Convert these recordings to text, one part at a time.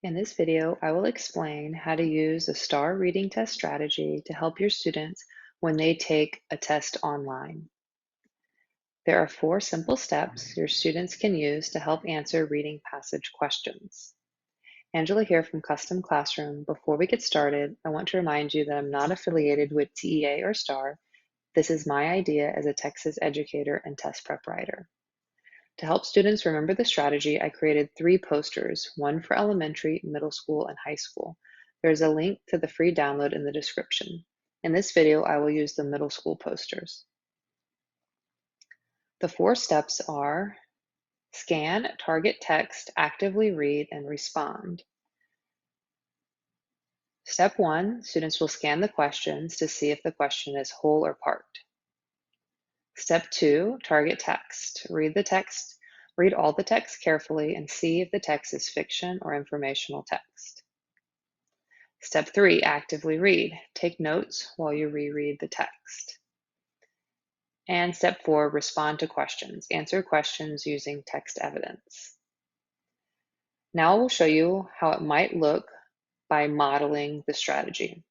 In this video, I will explain how to use the STAAR reading test strategy to help your students when they take a test online. There are 4 simple steps your students can use to help answer reading passage questions. Angela here from Custom Classroom. Before we get started, I want to remind you that I'm not affiliated with TEA or STAAR. This is my idea as a Texas educator and test prep writer. To help students remember the strategy, I created 3 posters, one for elementary, middle school, and high school. There's a link to the free download in the description. In this video, I will use the middle school posters. The 4 steps are scan, target text, actively read, and respond. Step 1, students will scan the questions to see if the question is whole or part. Step 2, target text. Read all the text carefully and see if the text is fiction or informational text. Step 3, actively read. Take notes while you reread the text. And step 4, respond to questions. Answer questions using text evidence. Now I will show you how it might look by modeling the strategy.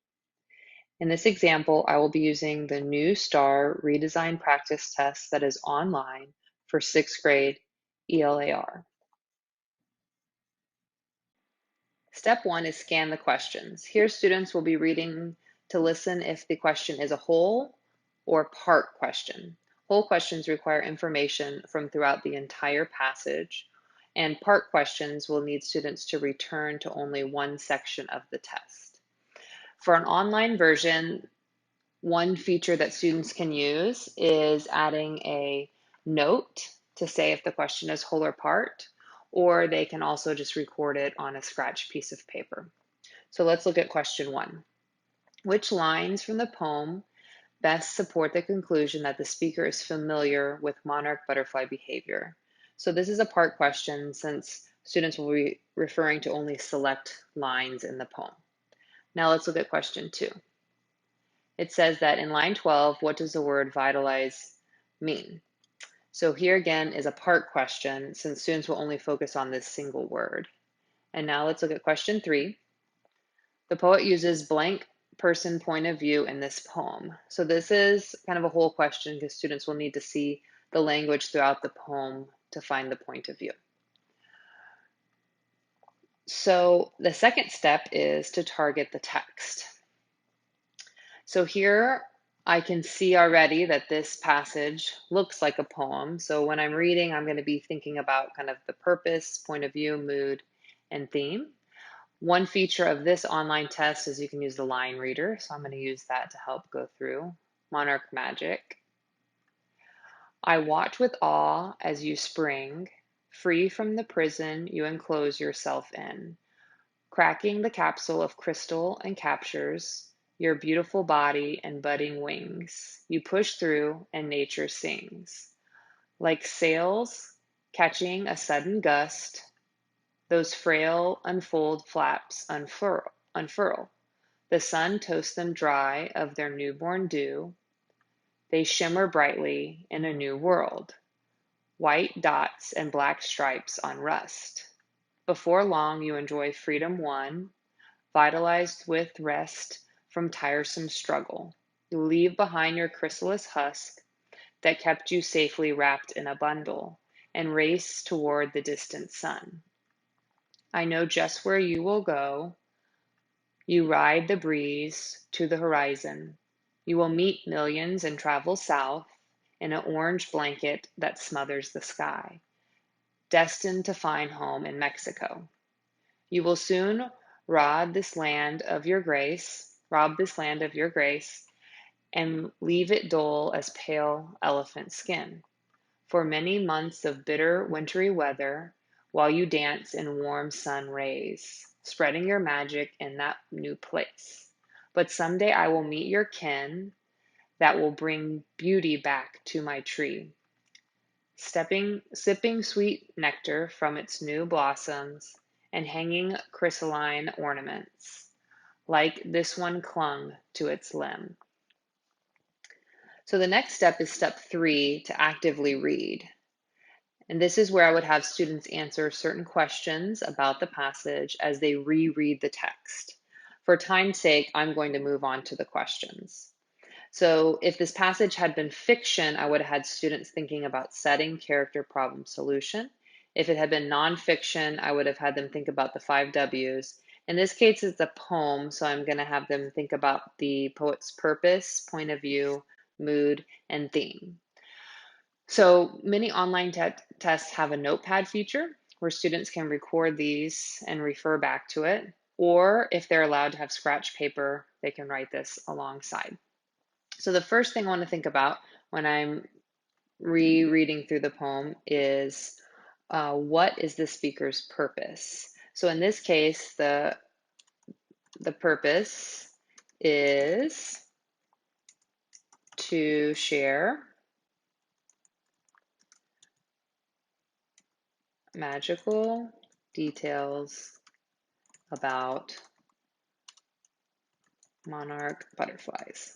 In this example, I will be using the new STAAR redesign practice test that is online for 6th grade ELAR. Step 1 is scan the questions. Here, students will be reading to listen if the question is a whole or part question. Whole questions require information from throughout the entire passage, and part questions will need students to return to only one section of the test. For an online version, one feature that students can use is adding a note to say if the question is whole or part, or they can also just record it on a scratch piece of paper. So let's look at question 1. Which lines from the poem best support the conclusion that the speaker is familiar with monarch butterfly behavior? So this is a part question since students will be referring to only select lines in the poem. Now let's look at question 2. It says that in line 12, what does the word vitalize mean? So here again is a part question since students will only focus on this single word. And now let's look at question 3. The poet uses blank person point of view in this poem. So this is kind of a whole question because students will need to see the language throughout the poem to find the point of view. So the second step is to target the text. So here I can see already that this passage looks like a poem. So when I'm reading, I'm going to be thinking about kind of the purpose, point of view, mood, and theme. One feature of this online test is you can use the line reader. So I'm going to use that to help go through Monarch Magic. I watch with awe as you spring, free from the prison you enclose yourself in, cracking the capsule of crystal and captures your beautiful body and budding wings. You push through and nature sings. Like sails catching a sudden gust, those frail unfold flaps unfurl. The sun toasts them dry of their newborn dew. They shimmer brightly in a new world. White dots and black stripes on rust. Before long you enjoy freedom won, vitalized with rest from tiresome struggle. You leave behind your chrysalis husk that kept you safely wrapped in a bundle and race toward the distant sun. I know just where you will go. You ride the breeze to the horizon. You will meet millions and travel south in an orange blanket that smothers the sky, destined to find home in Mexico. You will soon rob this land of your grace, and leave it dull as pale elephant skin. For many months of bitter wintry weather, while you dance in warm sun rays, spreading your magic in that new place. But someday I will meet your kin that will bring beauty back to my tree. Sipping sweet nectar from its new blossoms and hanging crystalline ornaments, like this one clung to its limb. So the next step is step 3, to actively read. And this is where I would have students answer certain questions about the passage as they reread the text. For time's sake, I'm going to move on to the questions. So if this passage had been fiction, I would have had students thinking about setting, character, problem, solution. If it had been nonfiction, I would have had them think about the 5 Ws. In this case, it's a poem, so I'm going to have them think about the poet's purpose, point of view, mood, and theme. So many online tests have a notepad feature where students can record these and refer back to it. Or if they're allowed to have scratch paper, they can write this alongside. So the first thing I want to think about when I'm rereading through the poem is what is the speaker's purpose? So in this case, the purpose is to share magical details about monarch butterflies.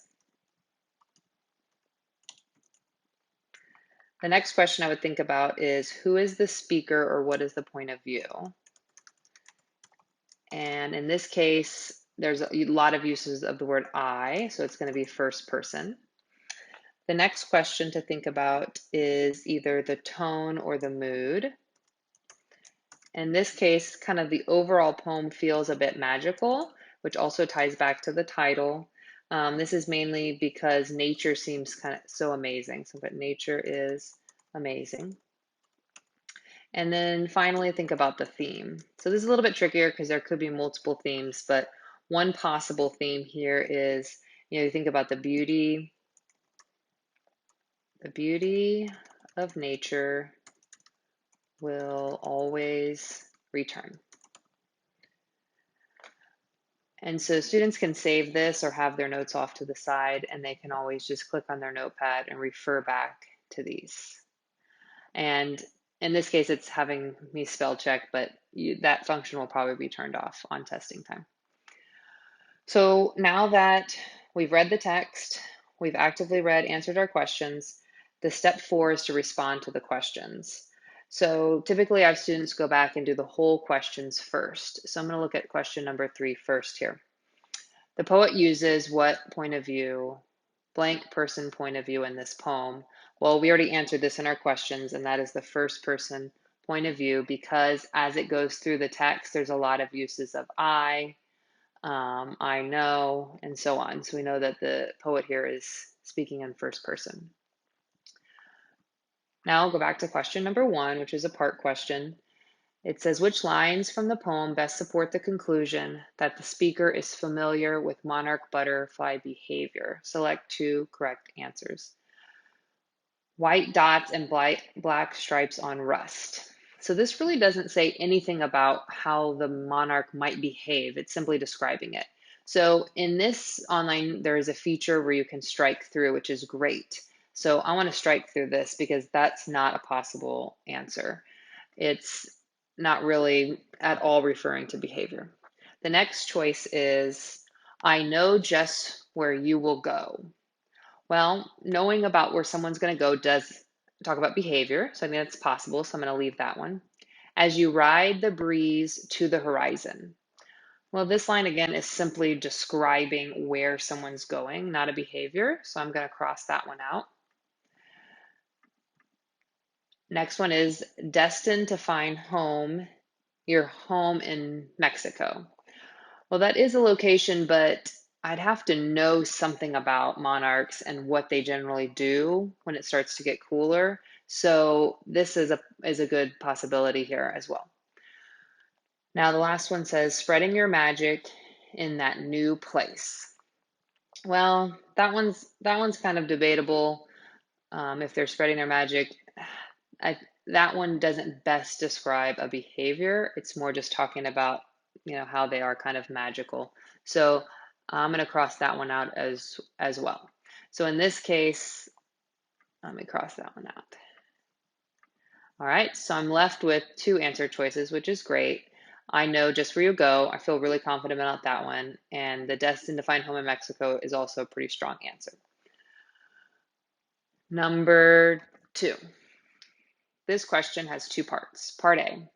The next question I would think about is who is the speaker or what is the point of view? And in this case, there's a lot of uses of the word I, so it's going to be first person. The next question to think about is either the tone or the mood. In this case, kind of the overall poem feels a bit magical, which also ties back to the title. This is mainly because nature seems kind of so amazing. So, but nature is amazing. And then finally, think about the theme. So this is a little bit trickier because there could be multiple themes, but one possible theme here is, you think about the beauty of nature will always return. And so students can save this or have their notes off to the side, and they can always just click on their notepad and refer back to these. And in this case, it's having me spell check, but that function will probably be turned off on testing time. So now that we've read the text, we've actively read, answered our questions, the step 4 is to respond to the questions. So typically I have students go back and do the whole questions first. So I'm going to look at question number 3 first here. The poet uses what point of view, blank person point of view in this poem? Well, we already answered this in our questions, and that is the first person point of view because as it goes through the text, there's a lot of uses of I know, and so on. So we know that the poet here is speaking in first person. Now I'll go back to question number 1, which is a part question. It says, which lines from the poem best support the conclusion that the speaker is familiar with monarch butterfly behavior? Select 2 correct answers. White dots and black stripes on rust. So this really doesn't say anything about how the monarch might behave. It's simply describing it. So in this online, there is a feature where you can strike through, which is great. So I want to strike through this because that's not a possible answer. It's not really at all referring to behavior. The next choice is, I know just where you will go. Well, knowing about where someone's going to go does talk about behavior, so I think that's possible, so I'm going to leave that one. As you ride the breeze to the horizon. Well, this line again is simply describing where someone's going, not a behavior, so I'm going to cross that one out. Next one is destined to find home, your home in Mexico. Well, that is a location, but I'd have to know something about monarchs and what they generally do when it starts to get cooler. So this is a good possibility here as well. Now the last one says spreading your magic in that new place. Well, that one's kind of debatable. If they're spreading their magic, that one doesn't best describe a behavior. It's more just talking about how they are kind of magical. So I'm going to cross that one out as well. So in this case, let me cross that one out. All right, so I'm left with 2 answer choices, which is great. I know just where you go. I feel really confident about that one. And the destined to find home in Mexico is also a pretty strong answer. Number 2. this question has two parts. Part A,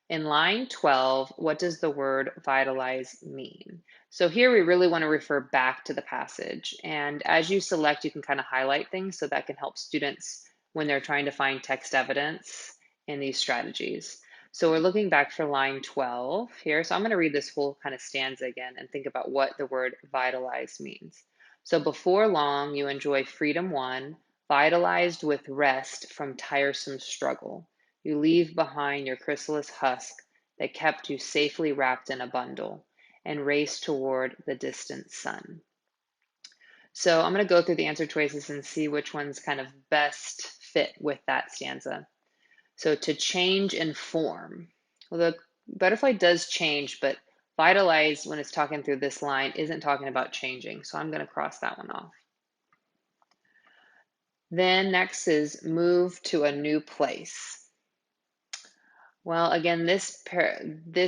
in line 12, what does the word vitalize mean? So here we really want to refer back to the passage. And as you select, you can kind of highlight things so that can help students when they're trying to find text evidence in these strategies. So we're looking back for line 12 here. So I'm going to read this whole kind of stanza again and think about what the word vitalize means. So before long, you enjoy freedom won, vitalized with rest from tiresome struggle. You leave behind your chrysalis husk that kept you safely wrapped in a bundle and race toward the distant sun. So I'm going to go through the answer choices and see which ones kind of best fit with that stanza. So to change and form. Well, the butterfly does change, but vitalize when it's talking through this line isn't talking about changing. So I'm going to cross that one off. Then next is move to a new place. Well, again, this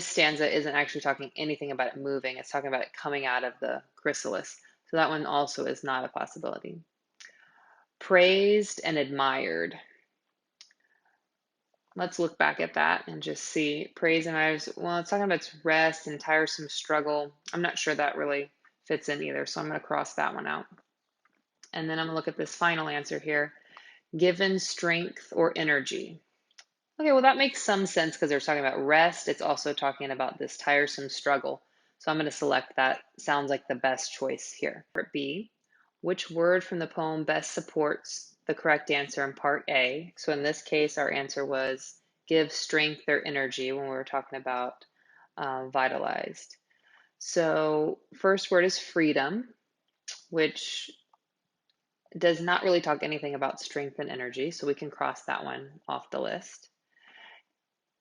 stanza isn't actually talking anything about it moving. It's talking about it coming out of the chrysalis. So that one also is not a possibility. Praised and admired. Let's look back at that and just see. Praise and admired. Well, it's talking about its rest and tiresome struggle. I'm not sure that really fits in either, so I'm going to cross that one out. And then I'm going to look at this final answer here. Given strength or energy. Okay, well, that makes some sense because they're talking about rest. It's also talking about this tiresome struggle. So I'm going to select that. Sounds like the best choice here. Part B, which word from the poem best supports the correct answer in part A? So in this case, our answer was give strength or energy when we were talking about vitalized. So first word is freedom, which does not really talk anything about strength and energy. So we can cross that one off the list.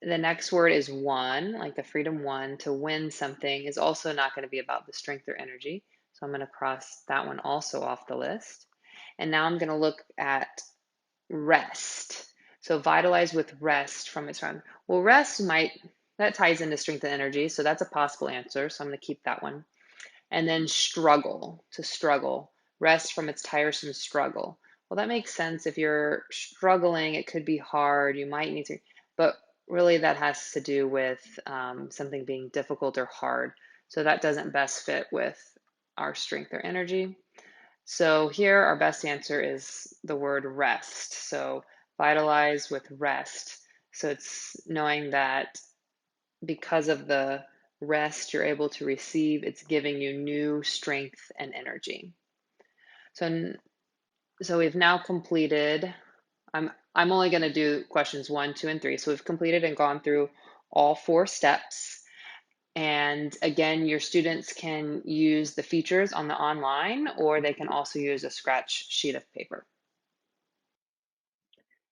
The next word is won, like the freedom won. To win something is also not going to be about the strength or energy. So I'm going to cross that one also off the list. And now I'm going to look at rest. So vitalize with rest from its run. Well, that ties into strength and energy. So that's a possible answer. So I'm going to keep that one. And then struggle, to struggle, rest from its tiresome struggle. Well, that makes sense. If you're struggling, it could be hard. You might need to, but really that has to do with something being difficult or hard. So that doesn't best fit with our strength or energy. So here our best answer is the word rest. So vitalize with rest. So it's knowing that because of the rest you're able to receive, it's giving you new strength and energy. So we've now completed, I'm only going to do questions 1, 2, and 3. So we've completed and gone through all 4 steps. And again, your students can use the features on the online, or they can also use a scratch sheet of paper.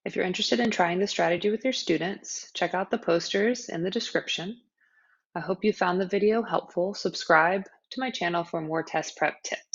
If you're interested in trying the strategy with your students, check out the posters in the description. I hope you found the video helpful. Subscribe to my channel for more test prep tips.